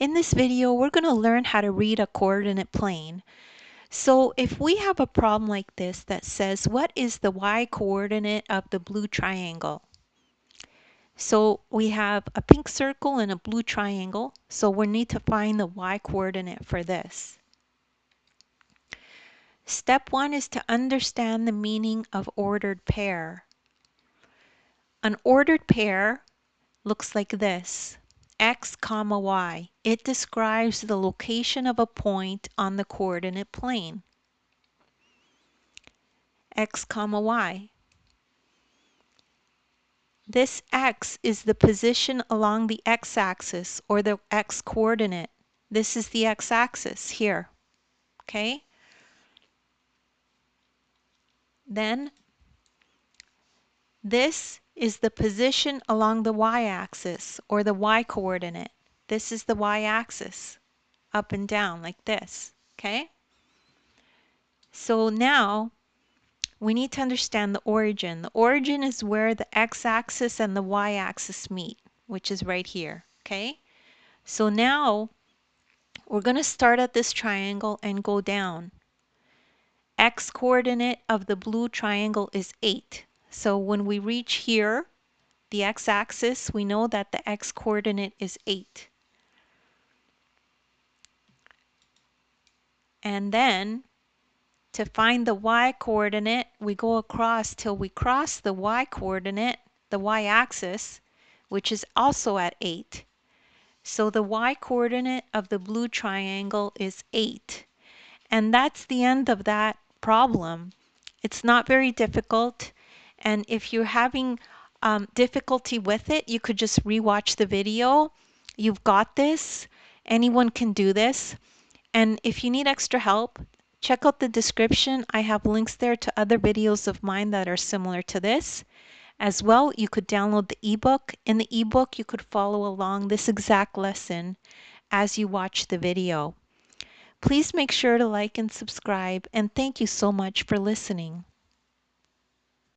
In this video, we're going to learn how to read a coordinate plane. So if we have a problem like this that says, what is the y coordinate of the blue triangle? So we have a pink circle and a blue triangle, so we need to find the y coordinate for this. Step 1 is to understand the meaning of ordered pair. An ordered pair looks like this. X comma y. It describes the location of a point on the coordinate plane. X comma y. This x is the position along the x-axis or the x-coordinate. This is the x-axis here. Okay? Then this is the position along the y-axis or the y-coordinate. This is the y-axis, up and down like this. Okay? So now we need to understand the origin. The origin is where the x-axis and the y-axis meet, which is right here. Okay? So now we're going to start at this triangle and go down. X coordinate of the blue triangle is 8. So when we reach here, the x-axis, we know that the x coordinate is 8. And then to find the y coordinate, we go across till we cross the y coordinate, the y-axis, which is also at 8. So the y coordinate of the blue triangle is 8. And that's the end of that problem. It's not very difficult. And if you're having difficulty with it, you could just rewatch the video. You've got this. Anyone can do this. And if you need extra help, check out the description. I have links there to other videos of mine that are similar to this. As well, you could download the ebook. In the ebook, you could follow along this exact lesson as you watch the video. Please make sure to like and subscribe, and thank you so much for listening.